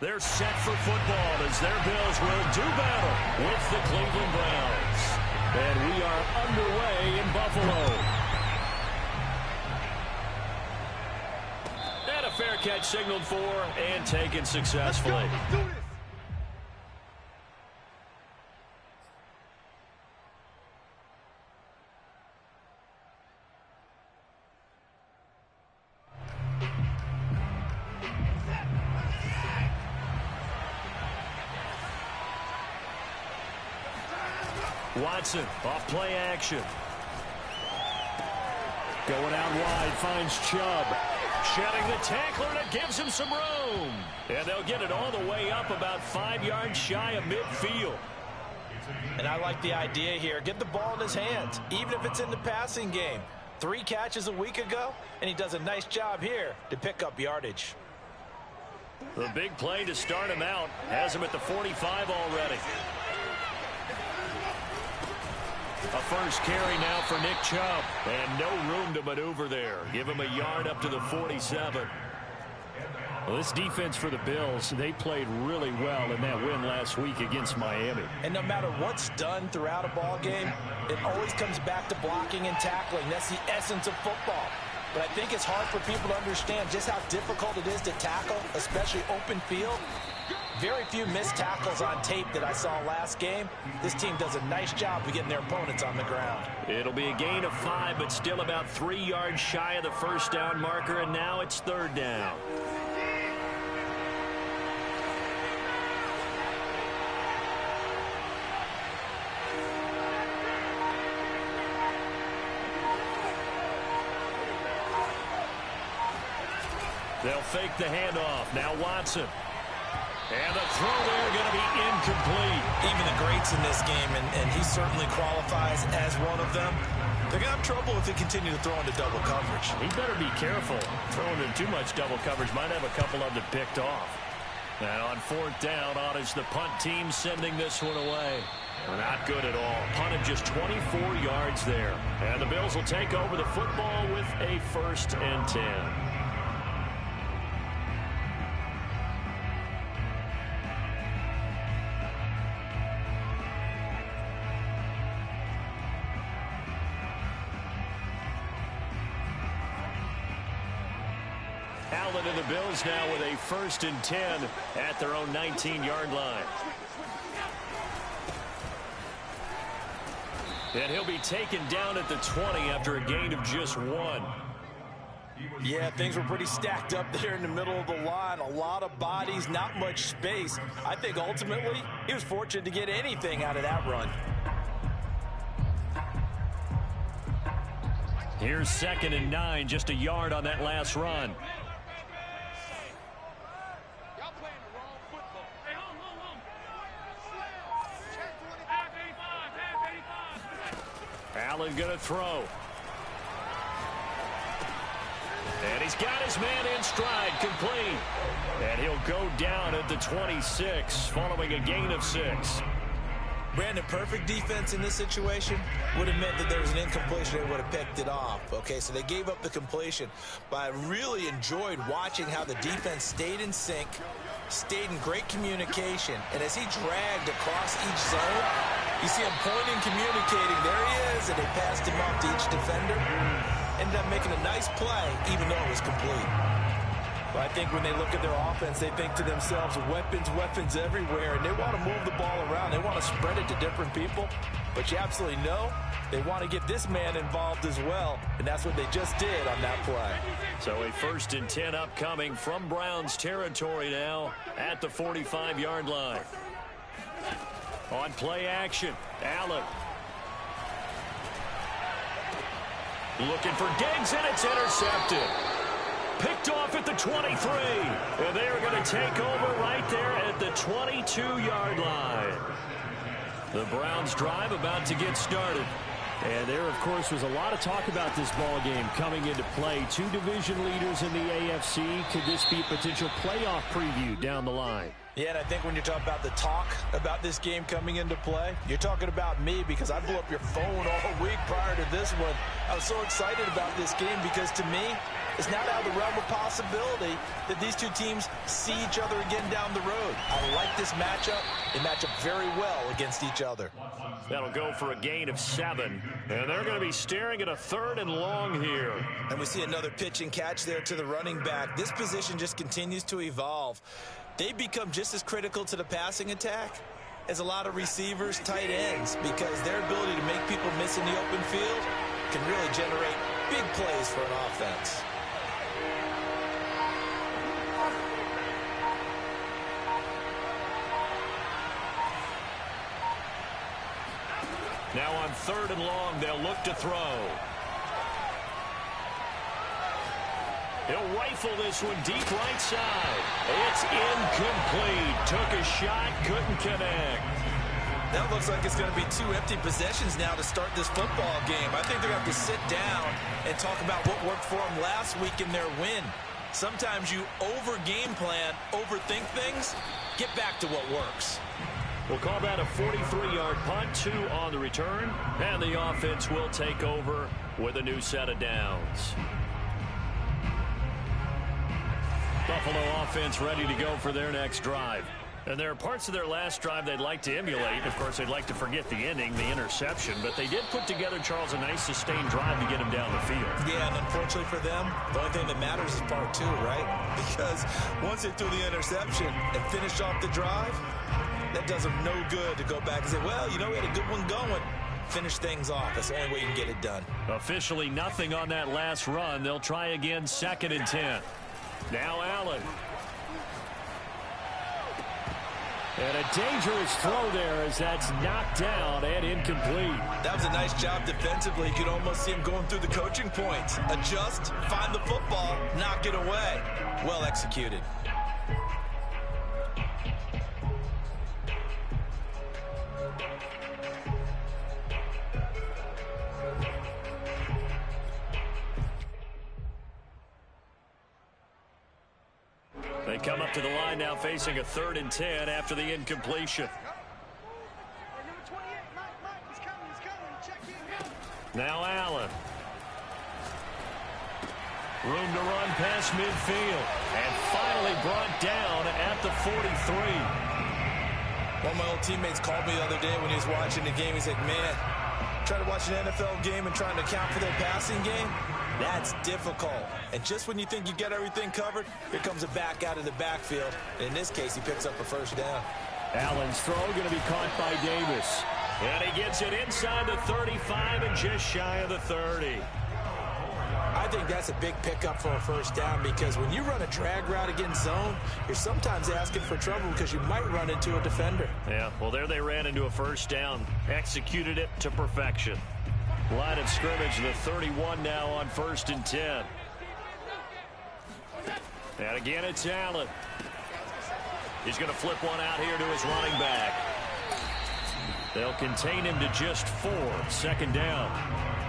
They're set for football as their Bills will do battle with the Cleveland Browns. And we are underway in Buffalo. And a fair catch signaled for and taken successfully. Let's do this. Watson off play action. Going out wide, finds Chubb. Shedding the tackler, and it gives him some room. And they'll get it all the way up about 5 yards shy of midfield. And I like the idea here. Get the ball in his hands, even if it's in the passing game. 3 catches a week ago, and he does a nice job here to pick up yardage. The big play to start him out has him at the 45 already. A first carry now for Nick Chubb. And no room to maneuver there. Give him a yard up to the 47. Well, this defense for the Bills, they played really well in that win last week against Miami. And no matter what's done throughout a ball game, it always comes back to blocking and tackling. That's the essence of football. But I think it's hard for people to understand just how difficult it is to tackle, especially open field. Very few missed tackles on tape that I saw last game. This team does a nice job of getting their opponents on the ground. It'll be a gain of 5, but still about 3 yards shy of the first down marker, and now it's 3rd down. They'll fake the handoff. Now Watson. And the throw there going to be incomplete. Even the greats in this game, and he certainly qualifies as one of them, they're going to have trouble if they continue to throw into double coverage. He better be careful. Throwing in too much double coverage might have a couple of them picked off. And on 4th down, on is the punt team sending this one away. Not good at all. Punted just 24 yards there. And the Bills will take over the football with a 1st and 10. Allen and the Bills now with a 1st and 10 at their own 19-yard line. And he'll be taken down at the 20 after a gain of just 1. Yeah, things were pretty stacked up there in the middle of the line. A lot of bodies, not much space. I think ultimately he was fortunate to get anything out of that run. Here's 2nd and 9, just a yard on that last run. Allen going to throw. And he's got his man in stride, complete. And he'll go down at the 26, following a gain of 6. Brandon, perfect defense in this situation would have meant that there was an incompletion. They would have picked it off. Okay, so they gave up the completion. But I really enjoyed watching how the defense stayed in sync, stayed in great communication. And as he dragged across each zone, you see him pointing, communicating. There he is, and they passed him off to each defender. Ended up making a nice play, even though it was complete. But I think when they look at their offense, they think to themselves, weapons everywhere, and they want to move the ball around. They want to spread it to different people. But you absolutely know they want to get this man involved as well, and that's what they just did on that play. So a 1st and 10 upcoming from Browns territory now at the 45-yard line. On play action, Allen. Looking for Diggs, and it's intercepted. Picked off at the 23. And they are going to take over right there at the 22-yard line. The Browns drive about to get started. And there, of course, was a lot of talk about this ball game coming into play. 2 division leaders in the AFC. Could this be a potential playoff preview down the line? Yeah, and I think when you're talking about the talk about this game coming into play, you're talking about me, because I blew up your phone all week prior to this one. I was so excited about this game because, to me, it's not out of the realm of possibility that these two teams see each other again down the road. I like this matchup. They match up very well against each other. That'll go for a gain of 7. And they're going to be staring at a 3rd and long here. And we see another pitch and catch there to the running back. This position just continues to evolve. They become just as critical to the passing attack as a lot of receivers, tight ends, because their ability to make people miss in the open field can really generate big plays for an offense. Now on 3rd and long, they'll look to throw. He'll rifle this one deep right side. It's incomplete. Took a shot, couldn't connect. That looks like it's going to be 2 empty possessions now to start this football game. I think they're going to have to sit down and talk about what worked for them last week in their win. Sometimes you over-game plan, overthink things, get back to what works. We'll call that a 43-yard punt, 2 on the return, and the offense will take over with a new set of downs. Buffalo offense ready to go for their next drive. And there are parts of their last drive they'd like to emulate. Of course, they'd like to forget the ending, the interception. But they did put together, Charles, a nice sustained drive to get him down the field. Yeah, and unfortunately for them, the only thing that matters is part 2, right? Because once they threw the interception and finished off the drive, that does them no good to go back and say, well, you know, we had a good one going. Finish things off. That's the only way you can get it done. Officially nothing on that last run. They'll try again, 2nd and 10. Now Allen. And a dangerous throw there as that's knocked down and incomplete. That was a nice job defensively. You could almost see him going through the coaching points. Adjust, find the football, knock it away. Well executed. They come up to the line now facing a 3rd and 10 after the incompletion. Now Allen. Room to run past midfield. And finally brought down at the 43. One of my old teammates called me the other day when he was watching the game. He's like, man, trying to watch an NFL game and trying to account for their passing game? That's difficult. And just when you think you get everything covered, here comes a back out of the backfield. And in this case, he picks up a 1st down. Allen's throw going to be caught by Davis. And he gets it inside the 35 and just shy of the 30. I think that's a big pickup for a 1st down because when you run a drag route against zone, you're sometimes asking for trouble because you might run into a defender. Yeah, well, there they ran into a 1st down. Executed it to perfection. Line of scrimmage, the 31 now on 1st and 10. And again, it's Allen. He's going to flip one out here to his running back. They'll contain him to just 4. 2nd down.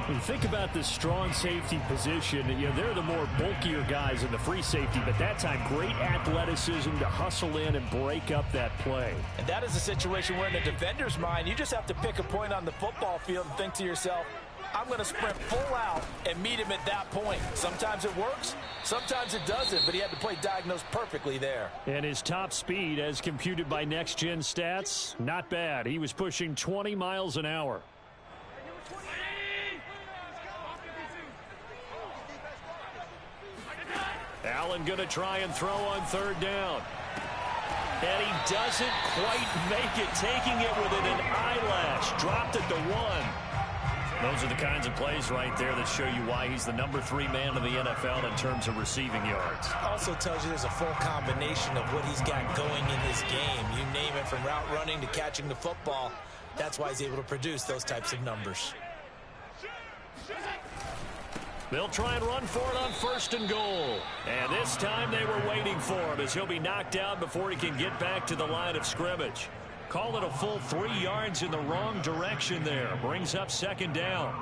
When you think about this strong safety position, you know, they're the more bulkier guys in the free safety, but that time great athleticism to hustle in and break up that play. And that is a situation where in the defender's mind, you just have to pick a point on the football field and think to yourself, I'm going to sprint full out and meet him at that point. Sometimes it works, sometimes it doesn't, but he had the play diagnosed perfectly there. And his top speed, as computed by Next Gen Stats, not bad. He was pushing 20 miles an hour. Allen going to try and throw on 3rd down. And he doesn't quite make it, taking it within an eyelash. Dropped it to 1. Those are the kinds of plays right there that show you why he's the number 3 man in the NFL in terms of receiving yards. Also tells you there's a full combination of what he's got going in his game. You name it, from route running to catching the football. That's why he's able to produce those types of numbers. They'll try and run for it on 1st and goal. And this time they were waiting for him as he'll be knocked out before he can get back to the line of scrimmage. Call it a full 3 yards in the wrong direction there. Brings up 2nd down.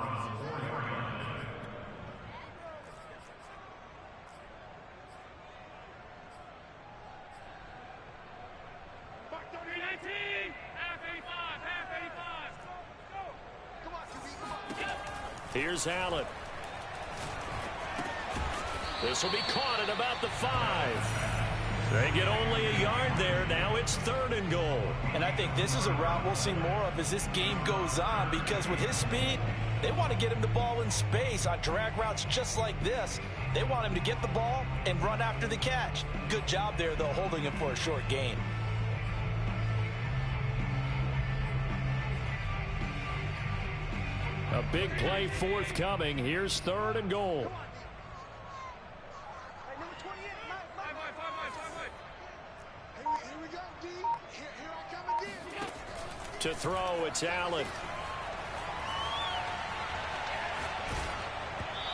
Here's Allen. This will be caught at about the 5. They get only a yard there. Now it's 3rd and goal. And I think this is a route we'll see more of as this game goes on, because with his speed, they want to get him the ball in space on drag routes just like this. They want him to get the ball and run after the catch. Good job there, though, holding him for a short gain. A big play forthcoming. Here's 3rd and goal. To throw, it's Allen.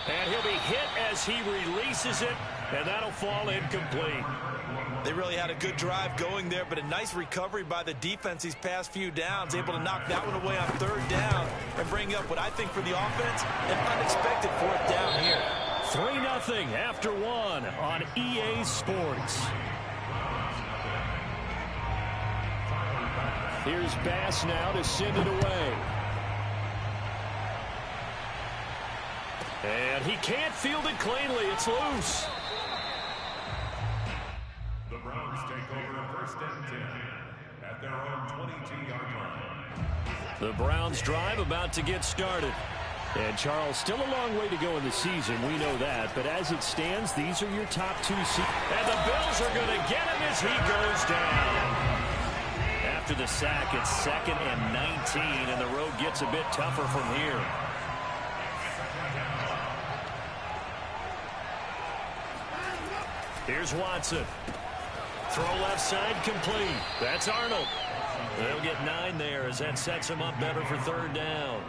And he'll be hit as he releases it, and that'll fall incomplete. They really had a good drive going there, but a nice recovery by the defense these past few downs, able to knock that one away on 3rd down and bring up what I think for the offense, an unexpected 4th down here. 3-0 after 1 on EA Sports. Here's Bass now to send it away. And he can't field it cleanly. It's loose. The Browns take over 1st and 10 at their own 22-yard line. The Browns drive about to get started. And Charles, still a long way to go in the season. We know that. But as it stands, these are your top 2 seeds. And the Bills are going to get him as he goes down. After the sack, it's 2nd and 19, and the road gets a bit tougher from here. Here's Watson. Throw left side complete. That's Arnold. They'll get 9 there as that sets him up better for 3rd down.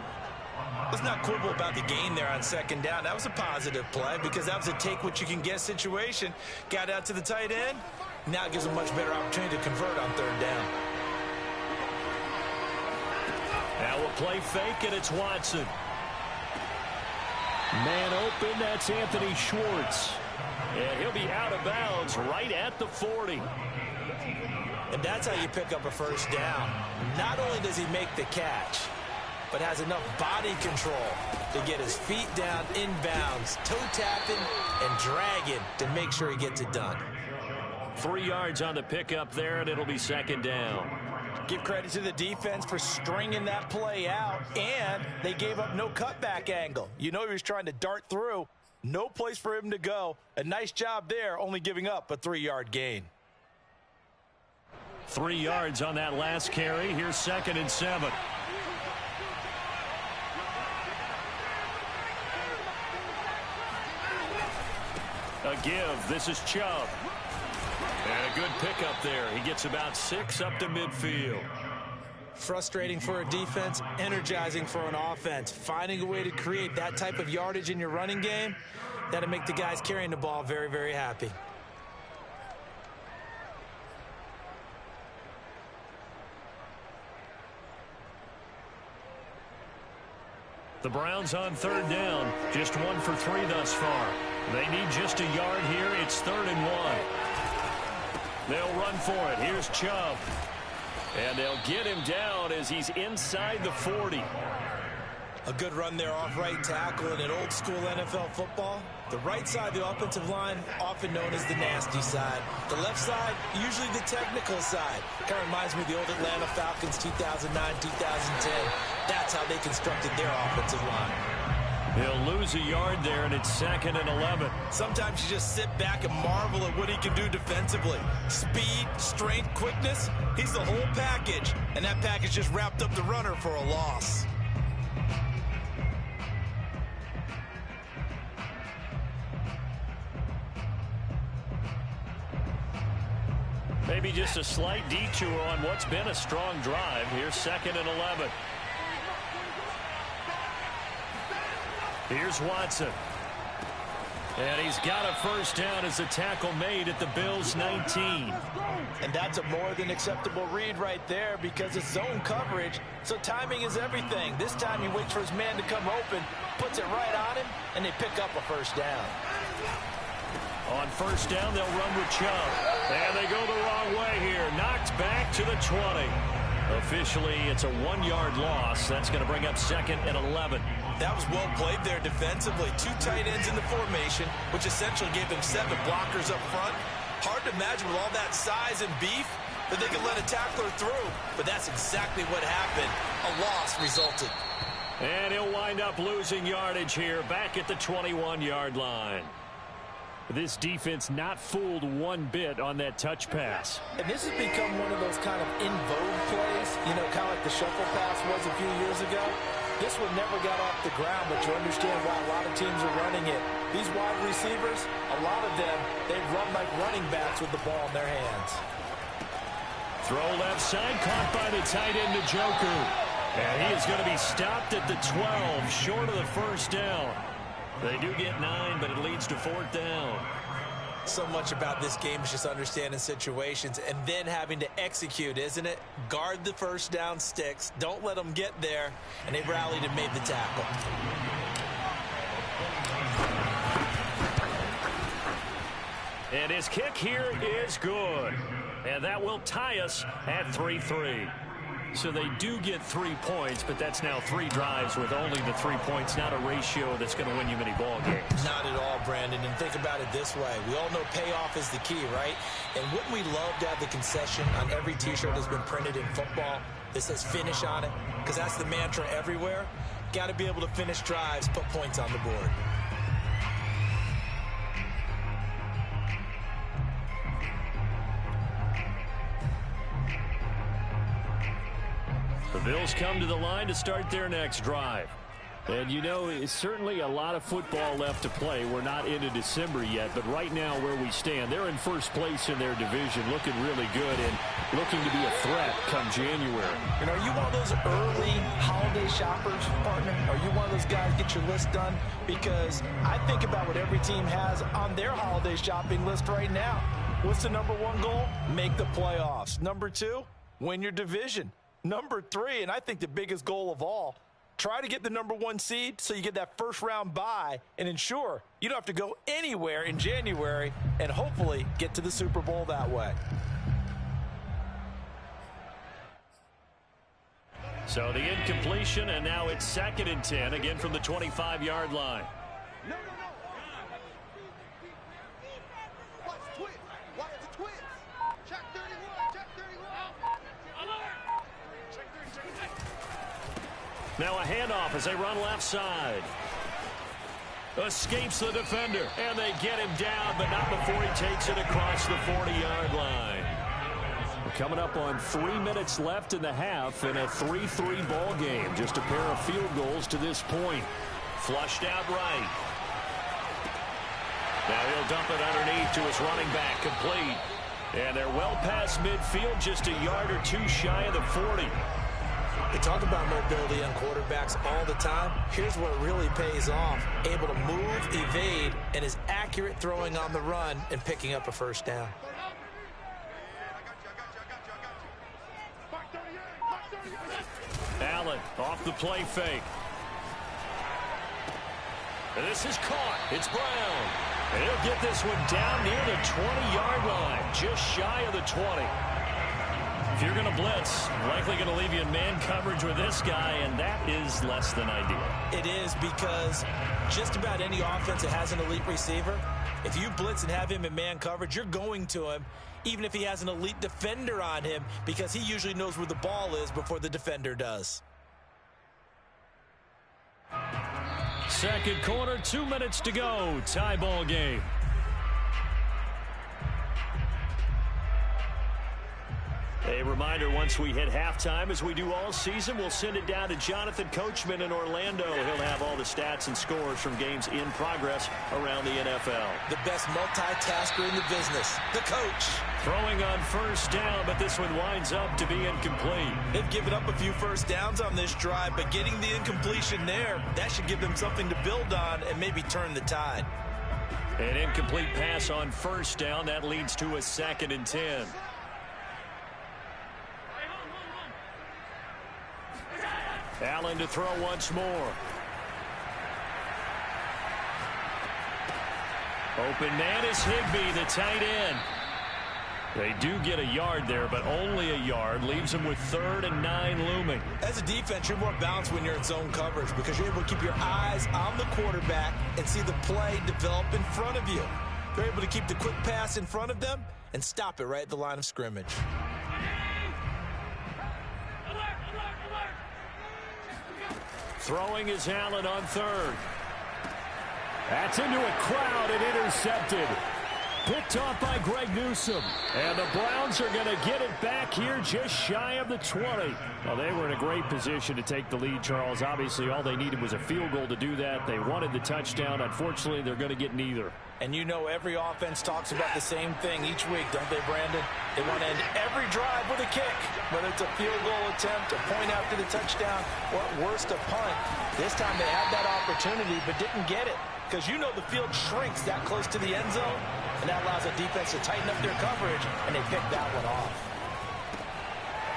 Let's not quibble about the gain there on 2nd down. That was a positive play because that was a take-what-you-can-get situation. Got out to the tight end. Now it gives them a much better opportunity to convert on 3rd down. Now we'll play fake, and it's Watson. Man open, that's Anthony Schwartz. And he'll be out of bounds right at the 40. And that's how you pick up a 1st down. Not only does he make the catch, but has enough body control to get his feet down inbounds, toe tapping and dragging to make sure he gets it done. 3 yards on the pickup there, and it'll be 2nd down. Give credit to the defense for stringing that play out, and they gave up no cutback angle. You know he was trying to dart through. No place for him to go. A nice job there, only giving up a 3-yard gain. 3 yards on that last carry. Here's 2nd and 7. A give. This is Chubb. And a good pickup there. He gets about 6 up to midfield. Frustrating for a defense, energizing for an offense. Finding a way to create that type of yardage in your running game, that'll make the guys carrying the ball very, very happy. The Browns on 3rd down. Just 1 for 3 thus far. They need just a yard here. It's 3rd and 1. They'll run for it. Here's Chubb. And they'll get him down as he's inside the 40. A good run there off right tackle in an old school NFL football. The right side of the offensive line, often known as the nasty side. The left side, usually the technical side. Kind of reminds me of the old Atlanta Falcons 2009, 2010. That's how they constructed their offensive line. He'll lose a yard there, and it's 2nd and 11. Sometimes you just sit back and marvel at what he can do defensively. Speed, strength, quickness, he's the whole package. And that package just wrapped up the runner for a loss. Maybe just a slight detour on what's been a strong drive. Here's 2nd and 11. Here's Watson. And he's got a 1st down as the tackle made at the Bills' 19. And that's a more than acceptable read right there because it's zone coverage, so timing is everything. This time he waits for his man to come open, puts it right on him, and they pick up a 1st down. On 1st down, they'll run with Chubb. And they go the wrong way here. Knocked back to the 20. Officially, it's a 1-yard loss. That's going to bring up 2nd and 11. That was well played there defensively. 2 tight ends in the formation, which essentially gave them 7 blockers up front. Hard to imagine with all that size and beef that they could let a tackler through. But that's exactly what happened. A loss resulted. And he'll wind up losing yardage here back at the 21-yard line. This defense not fooled one bit on that touch pass. And this has become one of those kind of in vogue plays, you know, kind of like the shuffle pass was a few years ago. This one never got off the ground, but you understand why a lot of teams are running it. These wide receivers, a lot of them, they run like running backs with the ball in their hands. Throw left side, caught by the tight end Njoku. And he is going to be stopped at the 12, short of the first down. They do get 9, but it leads to 4th down. So much about this game is just understanding situations and then having to execute, isn't it? Guard the first down sticks. Don't let them get there. And they rallied and made the tackle. And his kick here is good. And that will tie us at 3-3. So they do get 3 points, but that's now 3 drives with only the 3 points, not a ratio that's going to win you many ball games. Not at all, Brandon. And think about it this way. We all know payoff is the key, right? And wouldn't we love to have the concession on every T-shirt that's been printed in football that says finish on it? Because that's the mantra everywhere. Got to be able to finish drives, put points on the board. The Bills come to the line to start their next drive. And, you know, it's certainly a lot of football left to play. We're not into December yet, but right now where we stand, they're in first place in their division, looking really good and looking to be a threat come January. And are you one of those early holiday shoppers, partner? Are you one of those guys get your list done? Because I think about what every team has on their holiday shopping list right now. What's the number 1 goal? Make the playoffs. Number 2, win your division. Number 3, and I think the biggest goal of all, try to get the number 1 seed so you get that first round bye and ensure you don't have to go anywhere in January and hopefully get to the Super Bowl that way. So the incompletion, and now it's 2nd and 10, again from the 25-yard line. Now a handoff as they run left side. Escapes the defender, and they get him down, but not before he takes it across the 40-yard line. We're coming up on 3 minutes left in the half in a 3-3 ball game. Just a pair of field goals to this point. Flushed out right. Now he'll dump it underneath to his running back, complete. And they're well past midfield, just a yard or 2 shy of the 40. We talk about mobility on quarterbacks all the time. Here's where it really pays off. Able to move, evade, and is accurate throwing on the run and picking up a first down. Allen off the play fake. And this is caught. It's Brown. And he'll get this one down near the 20-yard line, just shy of the 20. If you're going to blitz, likely going to leave you in man coverage with this guy, and that is less than ideal. It is, because just about any offense that has an elite receiver, if you blitz and have him in man coverage, you're going to him, even if he has an elite defender on him, because he usually knows where the ball is before the defender does. Second quarter, 2 minutes to go. Tie ball game. A reminder, once we hit halftime, as we do all season, we'll send it down to Jonathan Coachman in Orlando. He'll have all the stats and scores from games in progress around the NFL. The best multitasker in the business, the coach. Throwing on first down, but this one winds up to be incomplete. They've given up a few first downs on this drive, but getting the incompletion there, that should give them something to build on and maybe turn the tide. An incomplete pass on first down. That leads to a 2nd and 10. Allen to throw once more. Open man is Higbee, the tight end. They do get a yard there, but only a yard. yard. Leaves him with 3rd and 9 looming. As a defense, you're more balanced when you're in zone coverage because you're able to keep your eyes on the quarterback and see the play develop in front of you. They're able to keep the quick pass in front of them and stop it right at the line of scrimmage. Throwing is Allen on 3rd. That's into a crowd and intercepted. Picked off by Greg Newsome. And the Browns are going to get it back here just shy of the 20. Well, they were in a great position to take the lead, Charles. Obviously, all they needed was a field goal to do that. They wanted the touchdown. Unfortunately, they're going to get neither. And you know every offense talks about the same thing each week, don't they, Brandon? They want to end every drive with a kick, whether it's a field goal attempt, a point after the touchdown, or at worst, a punt. This time they had that opportunity but didn't get it because you know the field shrinks that close to the end zone, and that allows the defense to tighten up their coverage, and they picked that one off.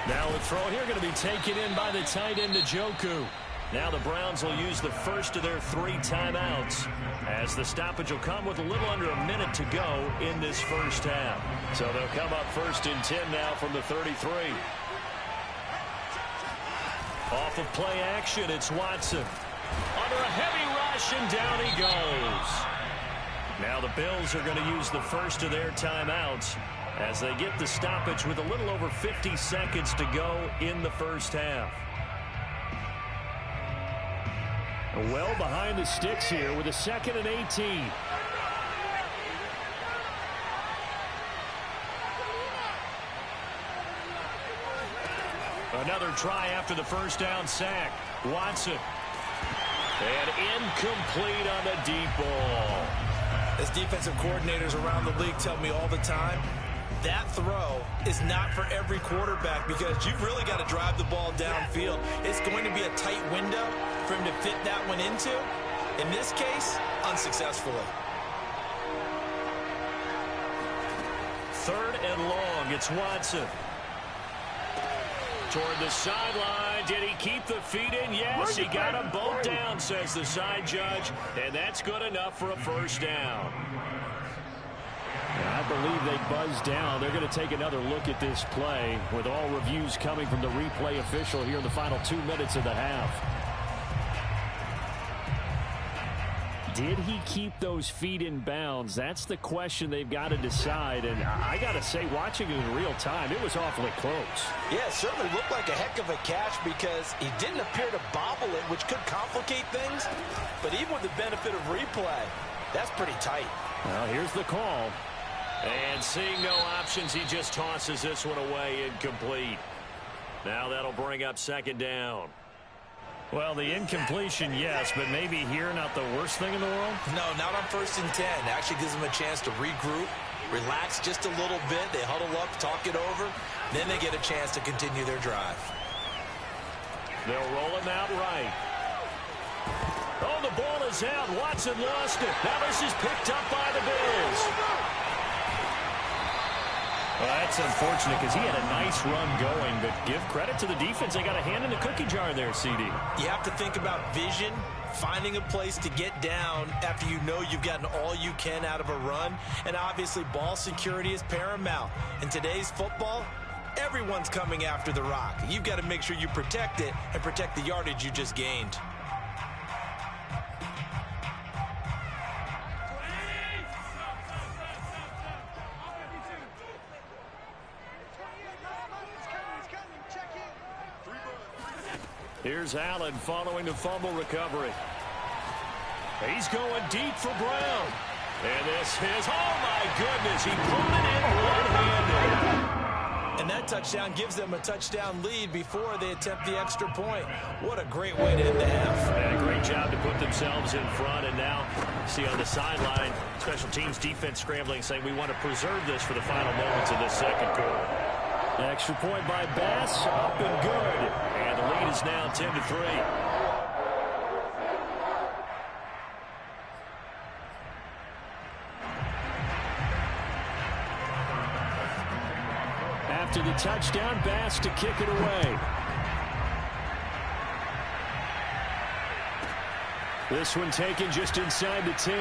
Now a throw here going to be taken in by the tight end, Njoku. Now the Browns will use the first of their 3 timeouts as the stoppage will come with a little under a minute to go in this first half. So they'll come up 1st and 10 now from the 33. Off of play action, it's Watson. Under a heavy rush, and down he goes. Now the Bills are going to use the first of their timeouts as they get the stoppage with a little over 50 seconds to go in the first half. Well behind the sticks here with a 2nd and 18. Another try after the first down sack. Watson. And incomplete on the deep ball. As defensive coordinators around the league tell me all the time, that throw is not for every quarterback because you've really got to drive the ball downfield. It's going to be a tight window for him to fit that one into. In this case, unsuccessfully. 3rd and long, it's Watson. Toward the sideline. Did he keep the feet in? Yes, he got them both down, says the side judge. And that's good enough for a first down. I believe they buzzed down. They're going to take another look at this play with all reviews coming from the replay official here in the final 2 minutes of the half. Did he keep those feet in bounds? That's the question they've got to decide. And I got to say, watching it in real time, it was awfully close. Yeah, it certainly looked like a heck of a catch because he didn't appear to bobble it, which could complicate things. But even with the benefit of replay, that's pretty tight. Well, here's the call. And seeing no options, he just tosses this one away incomplete. Now that'll bring up 2nd down. Well, the incompletion, yes, but maybe here not the worst thing in the world? No, not on 1st and 10. It actually gives them a chance to regroup, relax just a little bit. They huddle up, talk it over. Then they get a chance to continue their drive. They'll roll him out right. Oh, the ball is out. Watson lost it. Now this is picked up by the Bills. Well, that's unfortunate because he had a nice run going, but give credit to the defense. They got a hand in the cookie jar there, CD. You have to think about vision, finding a place to get down after you know you've gotten all you can out of a run, and obviously ball security is paramount. In today's football, everyone's coming after the rock. You've got to make sure you protect it and protect the yardage you just gained. Here's Allen following the fumble recovery. He's going deep for Brown. And this is, oh my goodness, he pulled it in one-handed. And that touchdown gives them a touchdown lead before they attempt the extra point. What a great way to end the half. And a great job to put themselves in front. And now, see on the sideline, special teams defense scrambling, saying we want to preserve this for the final moments of this second quarter. Extra point by Bass, up and good. And the lead is now 10-3. After the touchdown, Bass to kick it away. This one taken just inside the 10.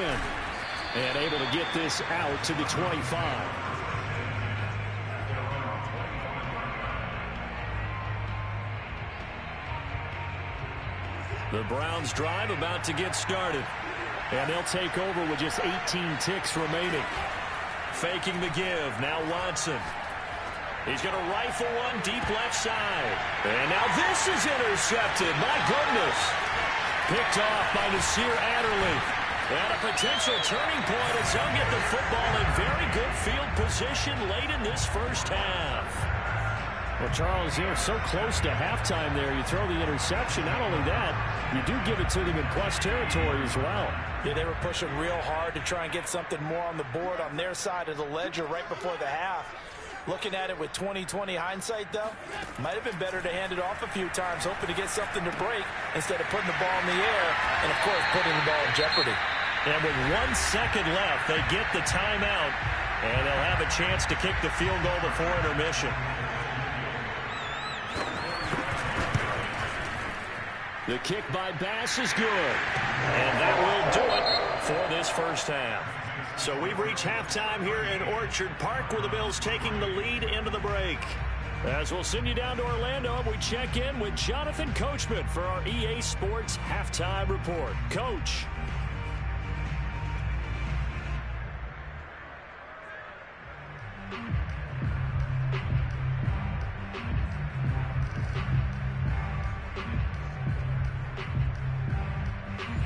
And able to get this out to the 25. The Browns drive about to get started. And they'll take over with just 18 ticks remaining. Faking the give. Now Watson. He's going to rifle one deep left side. And now this is intercepted. My goodness. Picked off by Nasir Adderley. And a potential turning point as they'll get the football in very good field position late in this first half. Well, Charles, so close to halftime there. You throw the interception. Not only that, you do give it to them in plus territory as well. Yeah, they were pushing real hard to try and get something more on the board on their side of the ledger right before the half. Looking at it with 20/20 hindsight, though, might have been better to hand it off a few times, hoping to get something to break instead of putting the ball in the air and, of course, putting the ball in jeopardy. And with 1 second left, they get the timeout, and they'll have a chance to kick the field goal before intermission. The kick by Bass is good. And that will do it for this first half. So we've reached halftime here in Orchard Park with the Bills taking the lead into the break. As we'll send you down to Orlando, we check in with Jonathan Coachman for our EA Sports Halftime Report. Coach.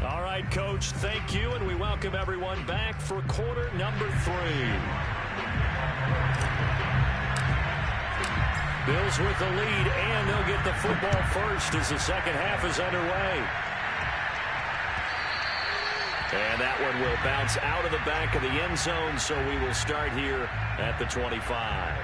All right, Coach, thank you, and we welcome everyone back for quarter number 3. Bills with the lead, and they'll get the football first as the second half is underway. And that one will bounce out of the back of the end zone, so we will start here at the 25.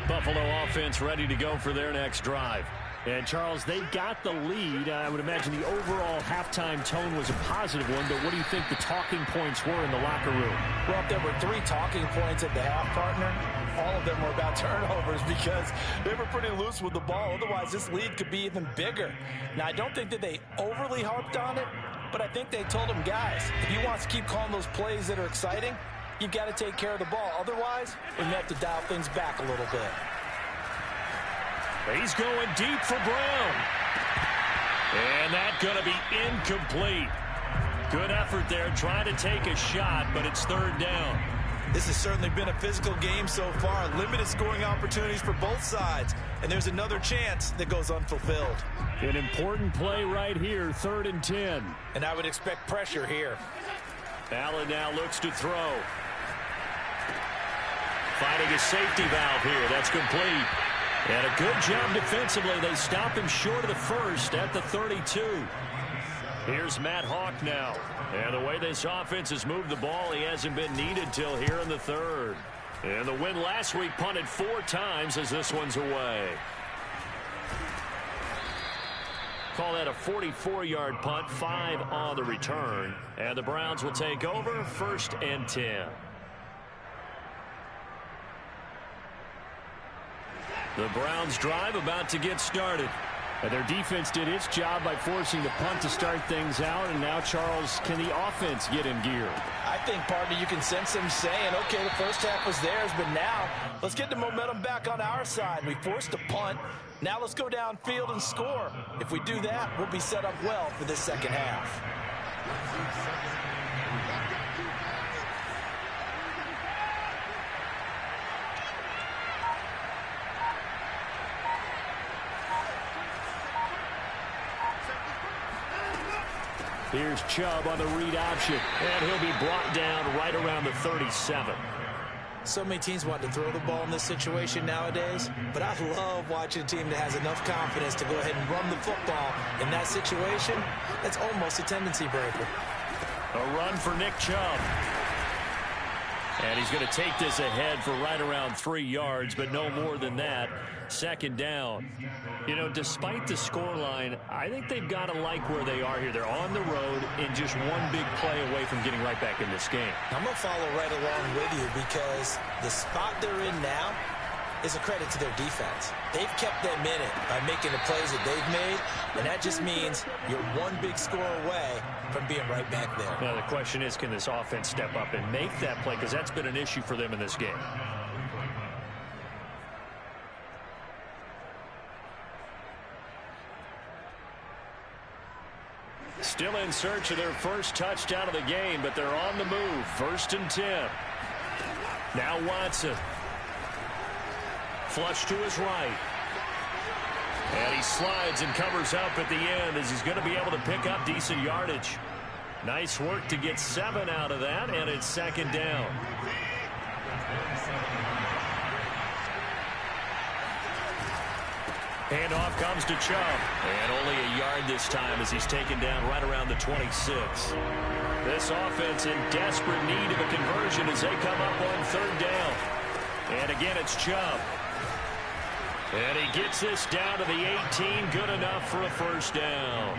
Buffalo offense ready to go for their next drive. And, Charles, they've got the lead. I would imagine the overall halftime tone was a positive one, but what do you think the talking points were in the locker room? Well, if there were 3 talking points at the half, partner, all of them were about turnovers because they were pretty loose with the ball. Otherwise, this lead could be even bigger. Now, I don't think that they overly harped on it, but I think they told them, guys, if you want to keep calling those plays that are exciting, you've got to take care of the ball. Otherwise, we may have to dial things back a little bit. He's going deep for Brown. And that's going to be incomplete. Good effort there, trying to take a shot, but it's third down. This has certainly been a physical game so far. Limited scoring opportunities for both sides. And there's another chance that goes unfulfilled. An important play right here, 3rd and 10. And I would expect pressure here. Allen now looks to throw. Finding a safety valve here. That's complete. And a good job defensively. They stop him short of the first at the 32. Here's Matt Hawk now. And the way this offense has moved the ball, he hasn't been needed till here in the 3rd. And the win last week punted 4 times as this one's away. Call that a 44-yard punt, 5 on the return. And the Browns will take over 1st and 10. The Browns drive about to get started. And their defense did its job by forcing the punt to start things out. And now, Charles, can the offense get in gear? I think, partner, you can sense them saying, okay, the first half was theirs, but now let's get the momentum back on our side. We forced a punt. Now let's go downfield and score. If we do that, we'll be set up well for this second half. Here's Chubb on the read option, and he'll be brought down right around the 37. So many teams want to throw the ball in this situation nowadays, but I love watching a team that has enough confidence to go ahead and run the football in that situation. That's almost a tendency breaker. A run for Nick Chubb. And he's going to take this ahead for right around 3 yards, but no more than that. 2nd down. You know, despite the scoreline, I think they've got to like where they are here. They're on the road and just one big play away from getting right back in this game. I'm going to follow right along with you because the spot they're in now is a credit to their defense. They've kept them in it by making the plays that they've made, and that just means you're one big score away from being right back there. Now, the question is, can this offense step up and make that play? Because that's been an issue for them in this game. Still in search of their first touchdown of the game, but they're on the move. 1st and 10. Now Watson. Flush to his right. And he slides and covers up at the end as he's going to be able to pick up decent yardage. Nice work to get 7 out of that, and it's 2nd down. Handoff comes to Chubb. And only a yard this time as he's taken down right around the 26. This offense in desperate need of a conversion as they come up on 3rd down. And again, it's Chubb. And he gets this down to the 18. Good enough for a 1st down.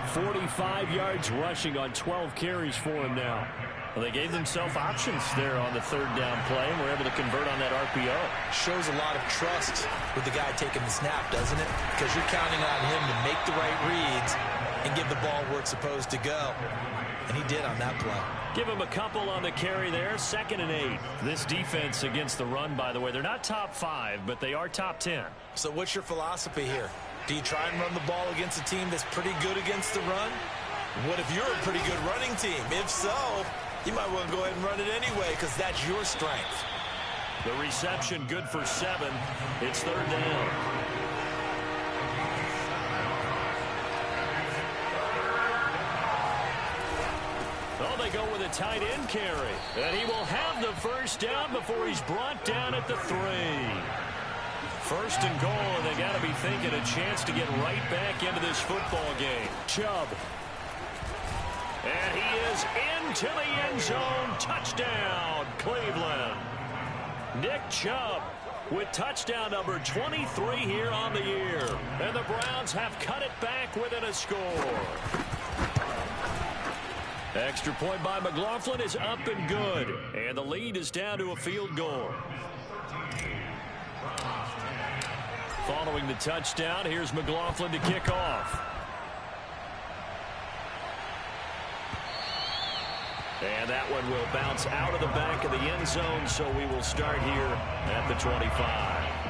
45 yards rushing on 12 carries for him now. Well, they gave themselves options there on the 3rd down play and were able to convert on that RPO. Shows a lot of trust with the guy taking the snap, doesn't it? Because you're counting on him to make the right reads and give the ball where it's supposed to go. And he did on that play. Give him a couple on the carry there. 2nd and 8. This defense against the run, by the way, they're not top 5, but they are top 10. So what's your philosophy here? Do you try and run the ball against a team that's pretty good against the run? What if you're a pretty good running team? If so, you might want to go ahead and run it anyway because that's your strength. The reception good for 7. It's 3rd down. Oh, they go with a tight end carry. And he will have the 1st down before he's brought down at the 3. 1st and goal, and they got to be thinking a chance to get right back into this football game. Chubb. And he is into the end zone. Touchdown, Cleveland. Nick Chubb with touchdown number 23 here on the year. And the Browns have cut it back within a score. Extra point by McLaughlin is up and good. And the lead is down to a field goal. Following the touchdown, here's McLaughlin to kick off. And that one will bounce out of the back of the end zone, so we will start here at the 25.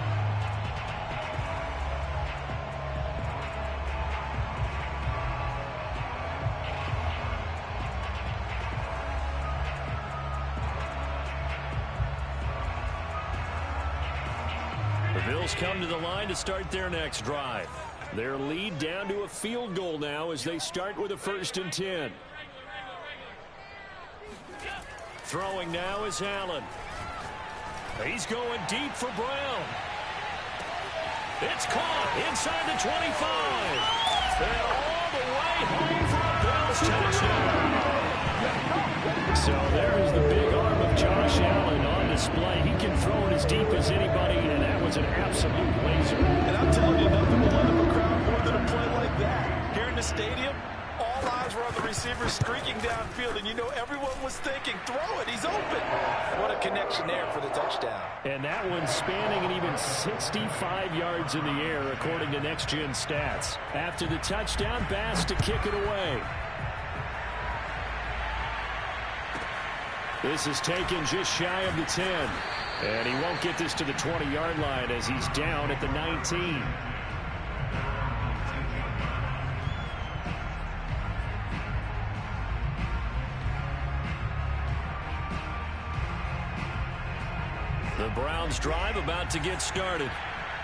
The Bills come to the line to start their next drive. Their lead down to a field goal now as they start with a 1st and 10. Throwing now is Allen. He's going deep for Brown. It's caught inside the 25. And all the way home for a Bills touchdown. So there is the big arm of Josh Allen on display. He can throw it as deep as anybody, and that was an absolute laser. And I'm telling you, nothing will let up a crowd more than a play like that. Here in the stadium, all eyes were on the receiver streaking downfield, and you know everyone was thinking, throw it, he's open. What a connection there for the touchdown. And that one spanning an even 65 yards in the air, according to Next Gen Stats. After the touchdown, Bass to kick it away. This is taken just shy of the 10. And he won't get this to the 20-yard line as he's down at the 19. The Browns drive about to get started.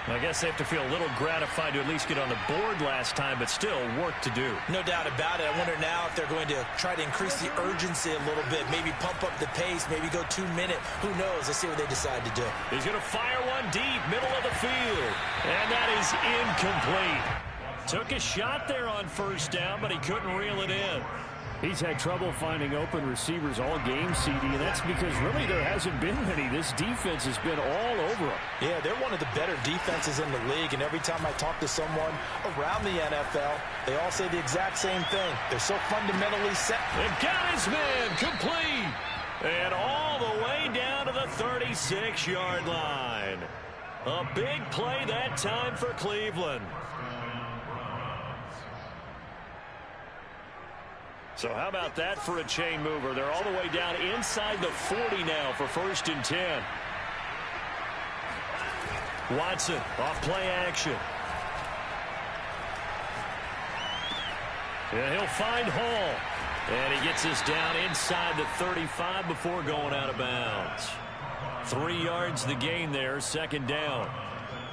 I guess they have to feel a little gratified to at least get on the board last time, but still work to do. No doubt about it. I wonder now if they're going to try to increase the urgency a little bit, maybe pump up the pace, maybe go 2-minute. Who knows? Let's see what they decide to do. He's going to fire one deep, middle of the field. And that is incomplete. Took a shot there on 1st down, but he couldn't reel it in. He's had trouble finding open receivers all game, CD, and that's because really there hasn't been many. This defense has been all over them. Yeah, they're one of the better defenses in the league, and every time I talk to someone around the NFL, they all say the exact same thing. They're so fundamentally set. And got his man complete. And all the way down to the 36-yard line. A big play that time for Cleveland. So how about that for a chain mover? They're all the way down inside the 40 now for 1st and 10. Watson off play action. Yeah, he'll find Hall. And he gets us down inside the 35 before going out of bounds. 3 yards the gain there, second down.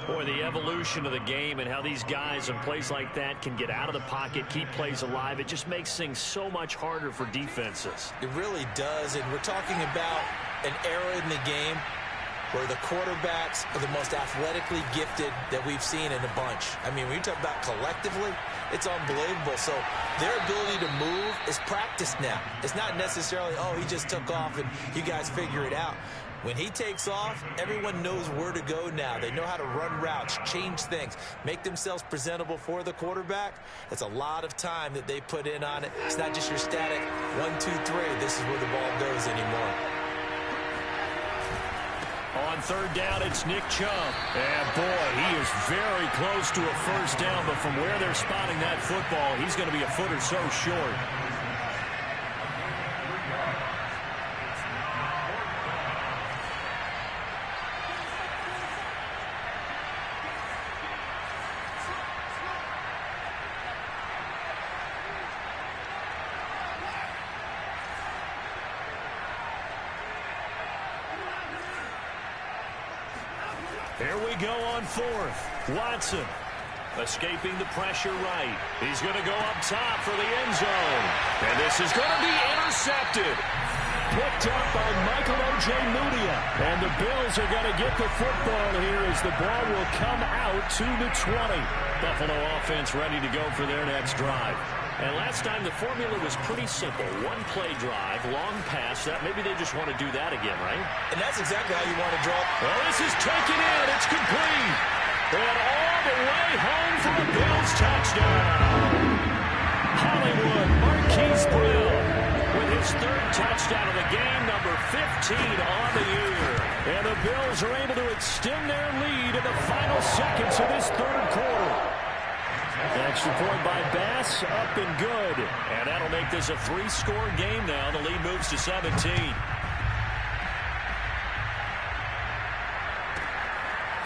Boy, the evolution of the game and how these guys in plays like that can get out of the pocket, keep plays alive, it just makes things so much harder for defenses. It really does, and we're talking about an era in the game where the quarterbacks are the most athletically gifted that we've seen in a bunch. I mean, when you talk about collectively, it's unbelievable. So their ability to move is practiced now. It's not necessarily, oh, he just took off and you guys figure it out. When he takes off, everyone knows where to go now. They know how to run routes, change things, make themselves presentable for the quarterback. It's a lot of time that they put in on it. It's not just your static 1, 2, 3. This is where the ball goes anymore. On third down, it's Nick Chubb. And, boy, he is very close to a first down, but from where they're spotting that football, he's going to be a foot or so short. Here we go on fourth. Watson escaping the pressure right. He's going to go up top for the end zone. And this is going to be intercepted. Picked up by Michael Ojemudia. And the Bills are going to get the football here as the ball will come out to the 20. Buffalo offense ready to go for their next drive. And last time the formula was pretty simple. One play drive, long pass. That maybe they just want to do that again, right? And that's exactly how you want to draw. Well, this is taken in. It's complete. And all the way home for a Bills touchdown. Hollywood Marquise Brown with his third touchdown of the game, number 15 on the year. And the Bills are able to extend their lead in the final seconds of this third quarter. Extra point by Bass, up and good. And that'll make this a 3-score game now. The lead moves to 17.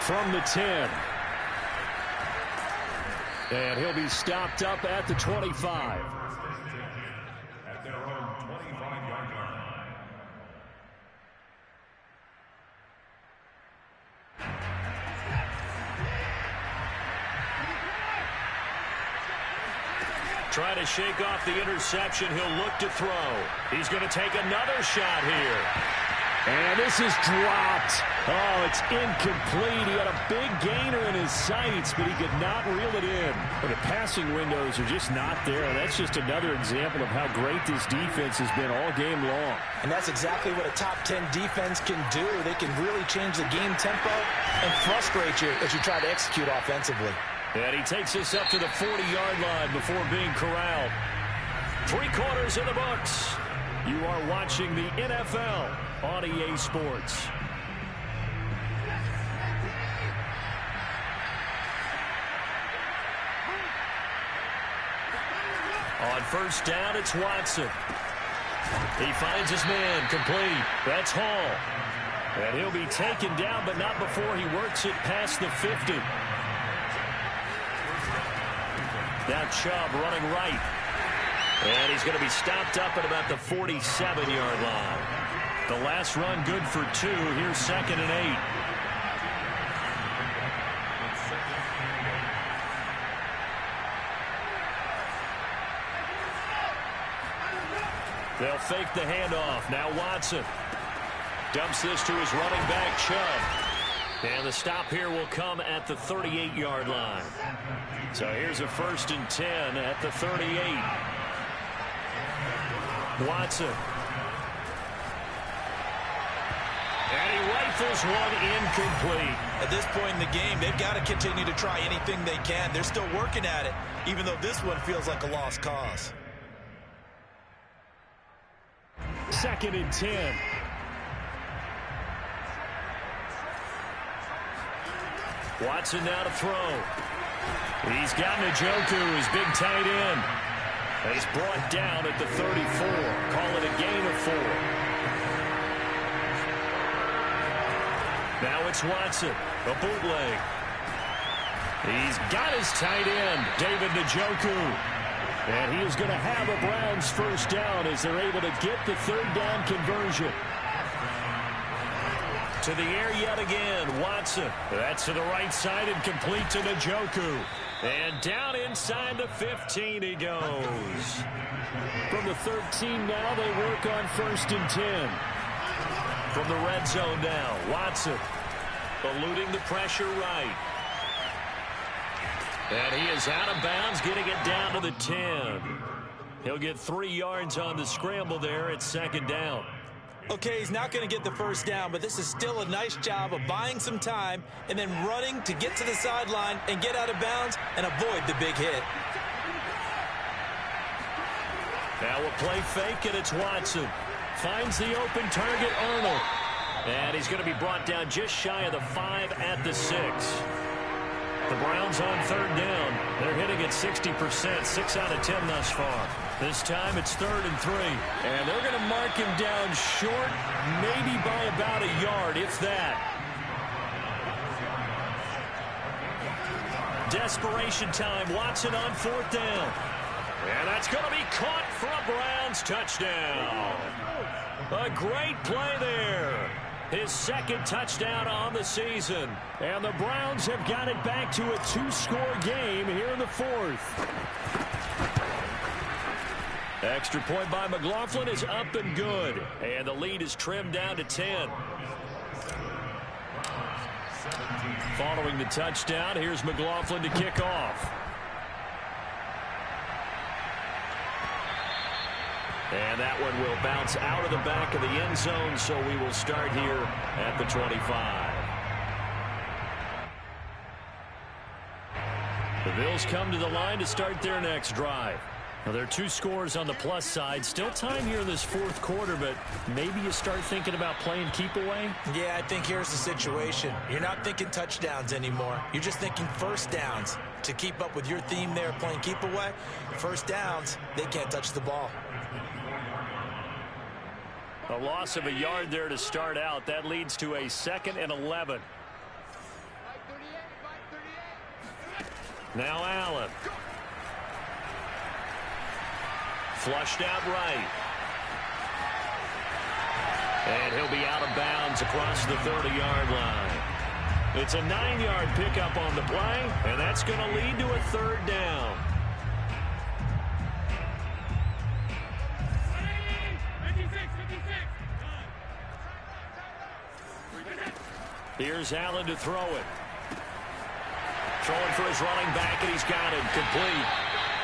From the 10. And he'll be stopped up at the 25. At their own 25-yard line. Trying to shake off the interception. He'll look to throw. He's going to take another shot here. And this is dropped. Oh, it's incomplete. He had a big gainer in his sights, but he could not reel it in. But the passing windows are just not there. That's just another example of how great this defense has been all game long. And that's exactly what a top 10 defense can do. They can really change the game tempo and frustrate you as you try to execute offensively. And he takes us up to the 40-yard line before being corralled. 3 quarters in the books. You are watching the NFL on EA Sports. On first down, it's Watson. He finds his man, complete. That's Hall. And he'll be taken down, but not before he works it past the 50. Now Chubb running right. And he's going to be stopped up at about the 47-yard line. The last run good for 2. Here's 2nd and 8. They'll fake the handoff. Now Watson dumps this to his running back, Chubb. And the stop here will come at the 38-yard line. So here's a 1st and 10 at the 38. Watson. And he rifles one incomplete. At this point in the game, they've got to continue to try anything they can. They're still working at it, even though this one feels like a lost cause. 2nd and 10. Watson now to throw. He's got Njoku, his big tight end. He's brought down at the 34. Call it a gain of 4. Now it's Watson, a bootleg. He's got his tight end, David Njoku. And he is going to have a Browns first down as they're able to get the third down conversion. To the air yet again, Watson. That's to the right side and complete to Njoku. And down inside the 15 he goes. From the 13 now, they work on 1st and 10. From the red zone now, Watson eluding the pressure right. And he is out of bounds, getting it down to the 10. He'll get 3 yards on the scramble there at 2nd down. Okay, he's not going to get the first down, but this is still a nice job of buying some time and then running to get to the sideline and get out of bounds and avoid the big hit. Now a play fake, and it's Watson. Finds the open target, Arnold. And he's going to be brought down just shy of the 5 at the 6. The Browns on 3rd down. They're hitting at 60%, 6 out of 10 thus far. This time it's 3rd and 3. And they're going to mark him down short, maybe by about a yard, if that. Desperation time. Watson on 4th down. And that's going to be caught for a Browns touchdown. A great play there. His 2nd touchdown on the season. And the Browns have got it back to a 2-score game here in the 4th. Extra point by McLaughlin is up and good. And the lead is trimmed down to 10. Following the touchdown, here's McLaughlin to kick off. And that one will bounce out of the back of the end zone, so we will start here at the 25. The Bills come to the line to start their next drive. Now, there are 2 scores on the plus side. Still time here in this 4th quarter, but maybe you start thinking about playing keep away? Yeah, I think here's the situation. You're not thinking touchdowns anymore. You're just thinking first downs. To keep up with your theme there, playing keep away, first downs, they can't touch the ball. A loss of a yard there to start out. That leads to a 2nd and 11. Now Allen. Flushed out right. And he'll be out of bounds across the 30-yard line. It's a 9-yard pickup on the play, and that's going to lead to a 3rd down. Here's Allen to throw it. Throwing for his running back, and he's got it complete.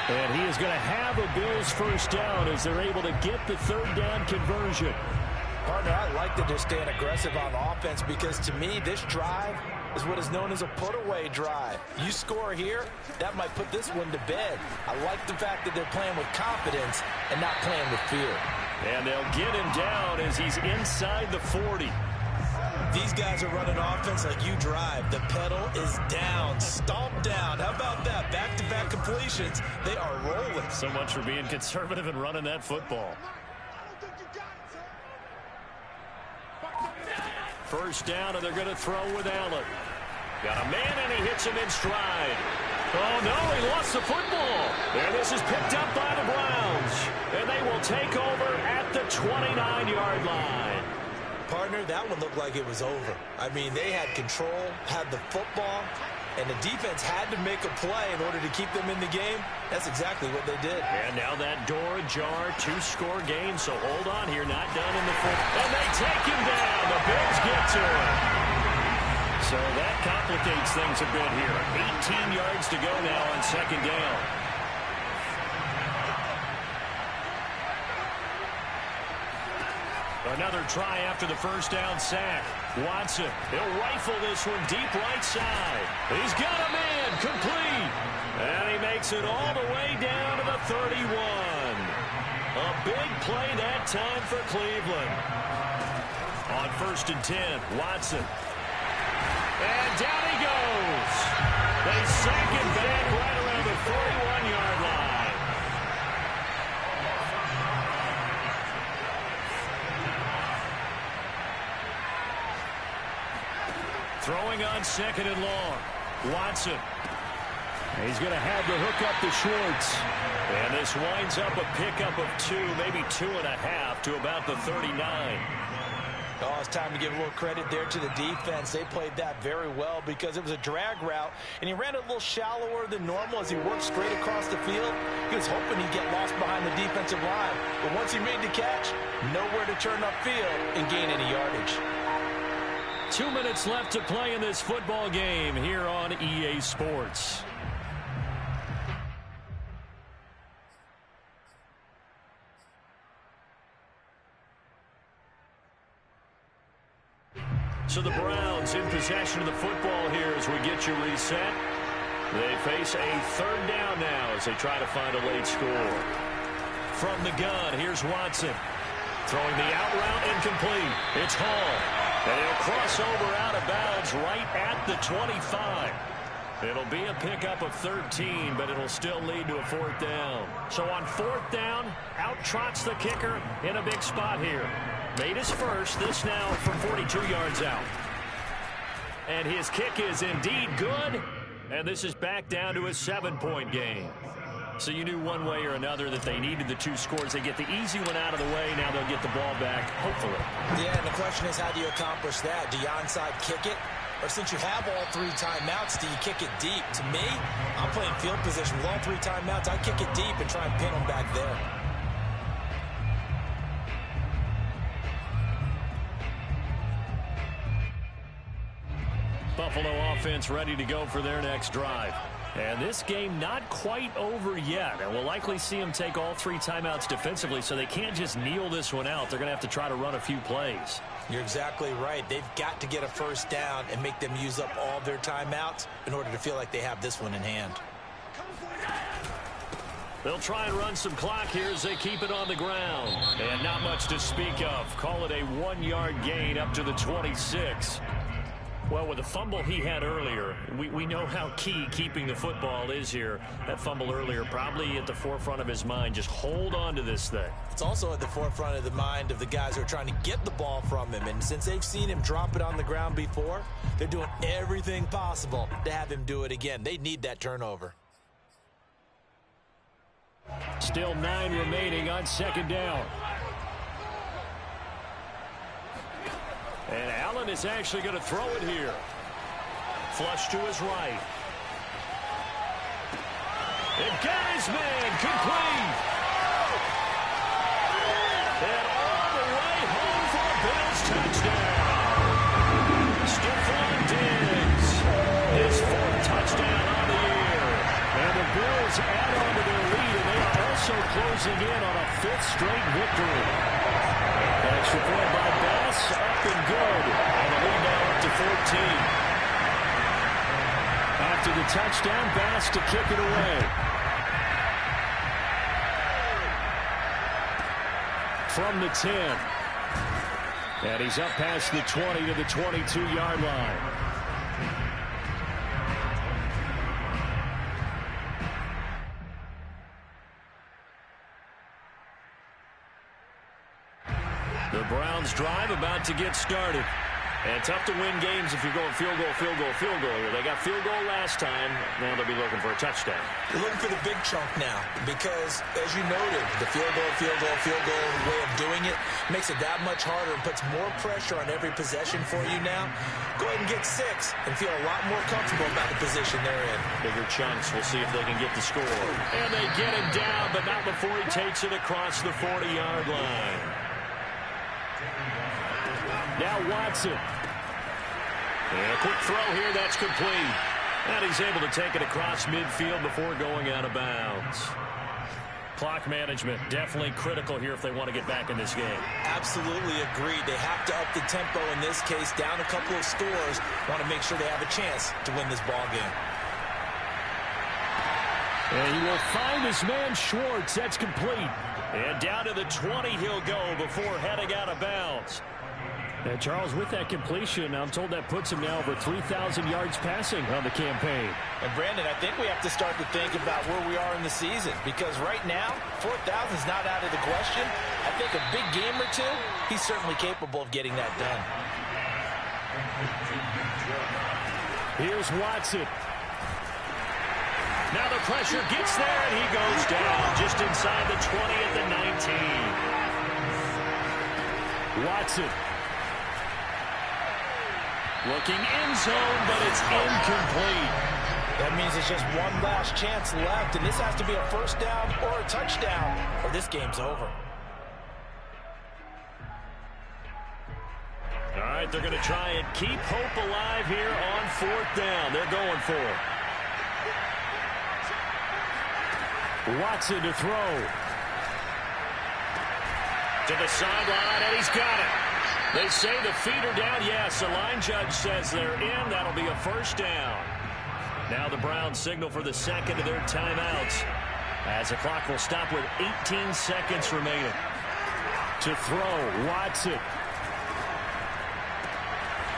And he is going to have a Bills first down as they're able to get the 3rd down conversion. Partner, I like that they're staying aggressive on offense because to me, this drive is what is known as a put-away drive. You score here, that might put this one to bed. I like the fact that they're playing with confidence and not playing with fear. And they'll get him down as he's inside the 40. These guys are running offense like you drive. The pedal is down, stomped down. How about that? Back-to-back completions. They are rolling. So much for being conservative and running that football. First down, and they're going to throw with Allen. Got a man, and he hits him in stride. Oh, no, he lost the football. And this is picked up by the Browns. And they will take over at the 29-yard line. Partner, that one looked like it was over. I mean, they had control, had the football, and the defense had to make a play in order to keep them in the game. That's exactly what they did. And now that door ajar, 2-score game, so hold on here, not done in the fourth. And they take him down. The Bills get to him. So that complicates things a bit here. 18 yards to go now on 2nd down. Another try after the first down sack. Watson, he'll rifle this one deep right side. He's got a man, complete. And he makes it all the way down to the 31. A big play that time for Cleveland. On 1st and 10, Watson. And down he goes. They sack him back right around the 41-yard line. Throwing on 2nd and long. Watson. He's going to have the hook up to Schwartz. And this winds up a pickup of 2, maybe 2.5 to about the 39. Oh, it's time to give a little credit there to the defense. They played that very well because it was a drag route, and he ran it a little shallower than normal as he worked straight across the field. He was hoping he'd get lost behind the defensive line, but once he made the catch, nowhere to turn upfield and gain any yardage. 2 minutes left to play in this football game here on EA Sports. So the Browns in possession of the football here as we get you reset. They face a third down now as they try to find a late score. From the gun, here's Watson. Throwing the out route incomplete. It's Hall. And he'll cross over out of bounds right at the 25. It'll be a pickup of 13, but it'll still lead to a 4th down. So on 4th down, out trots the kicker in a big spot here. Made his first, this now from 42 yards out. And his kick is indeed good, and this is back down to a 7-point game. So you knew one way or another that they needed the 2 scores. They get the easy one out of the way, now they'll get the ball back, hopefully. Yeah, and the question is, how do you accomplish that? Do you onside kick it? Or since you have all 3 timeouts, do you kick it deep? To me, I'm playing field position with all 3 timeouts. I kick it deep and try and pin them back there. Buffalo offense ready to go for their next drive. And this game not quite over yet. And we'll likely see them take all 3 timeouts defensively, so they can't just kneel this one out. They're going to have to try to run a few plays. You're exactly right. They've got to get a first down and make them use up all their timeouts in order to feel like they have this one in hand. They'll try and run some clock here as they keep it on the ground. And not much to speak of. Call it a 1-yard gain up to the 26. Well, with the fumble he had earlier, we know how key keeping the football is here. That fumble earlier probably at the forefront of his mind. Just hold on to this thing. It's also at the forefront of the mind of the guys who are trying to get the ball from him. And since they've seen him drop it on the ground before, they're doing everything possible to have him do it again. They need that turnover. Still 9 remaining on 2nd down. And Allen is actually going to throw it here. Flush to his right. It got his man complete. And all the way home for a Bills touchdown. Stephon Diggs. His 4th touchdown on the year. And the Bills add on to their lead, and they are also closing in on a 5th straight victory. Extra point by Bass, up and good. And the lead now up to 14. After the touchdown, Bass to kick it away. From the 10. And he's up past the 20 to the 22-yard line. The Browns drive about to get started. And tough to win games if you're going field goal, field goal, field goal here. They got field goal last time. Now they'll be looking for a touchdown. They're looking for the big chunk now because, as you noted, the field goal way of doing it makes it that much harder and puts more pressure on every possession for you now. Go ahead and get 6 and feel a lot more comfortable about the position they're in. Bigger chunks. We'll see if they can get the score. And they get him down, but not before he takes it across the 40-yard line. Now Watson. And a quick throw here, that's complete. And he's able to take it across midfield before going out of bounds. Clock management definitely critical here if they want to get back in this game. Absolutely agreed. They have to up the tempo in this case, down a couple of scores. Want to make sure they have a chance to win this ball game. And he will find his man Schwartz. That's complete. And down to the 20 he'll go before heading out of bounds. And Charles, with that completion, I'm told that puts him now over 3,000 yards passing on the campaign. And Brandon, I think we have to start to think about where we are in the season, because right now, 4,000 is not out of the question. I think a big game or 2, he's certainly capable of getting that done. Here's Watson. Now the pressure gets there, and he goes down just inside the 20 at the 19. Watson. Looking end zone, but it's incomplete. That means it's just one last chance left, and this has to be a first down or a touchdown, or this game's over. All right, they're going to try and keep hope alive here on fourth down. They're going for it. Watson to throw. To the sideline, and he's got it. They say the feet are down. Yes, the line judge says they're in. That'll be a first down. Now the Browns signal for the second of their timeouts, as the clock will stop with 18 seconds remaining. To throw, Watson.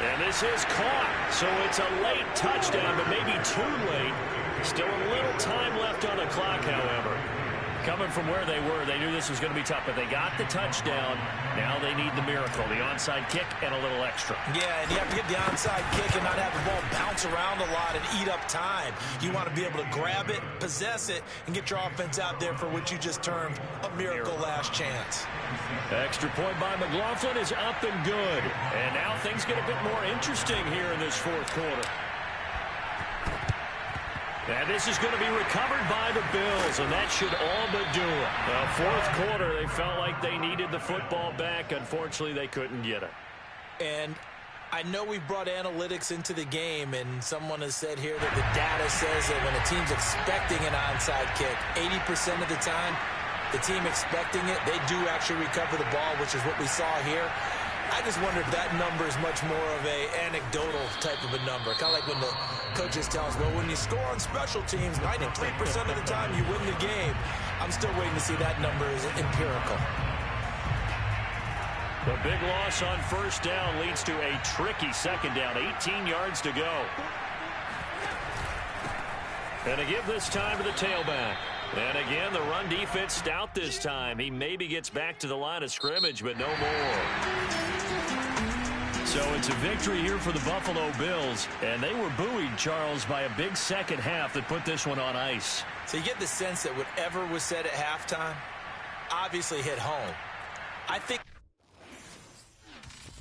And this is caught, so it's a late touchdown, but maybe too late. Still a little time left on the clock, however. Coming from where they were, they knew this was going to be tough, but they got the touchdown. Now they need the miracle, the onside kick and a little extra. Yeah, and you have to get the onside kick and not have the ball bounce around a lot and eat up time. You want to be able to grab it, possess it, and get your offense out there for what you just termed a miracle last chance. Extra point by McLaughlin is up and good. And now things get a bit more interesting here in this fourth quarter. And this is going to be recovered by the Bills, and that should all but do it. Fourth quarter, they felt like they needed the football back. Unfortunately, they couldn't get it. And I know we brought analytics into the game, and someone has said here that the data says that when a team's expecting an onside kick, 80% of the time, the team expecting it, they do actually recover the ball, which is what we saw here. I just wonder if that number is much more of a anecdotal type of a number. Kind of like when the coaches tell us, well, when you score on special teams, 93% of the time you win the game. I'm still waiting to see that number is empirical. The big loss on first down leads to a tricky second down. 18 yards to go. And to give this time to the tailback. And again, the run defense stout this time. He maybe gets back to the line of scrimmage, but no more. So it's a victory here for the Buffalo Bills. And they were buoyed, Charles, by a big second half that put this one on ice. So you get the sense that whatever was said at halftime obviously hit home. I think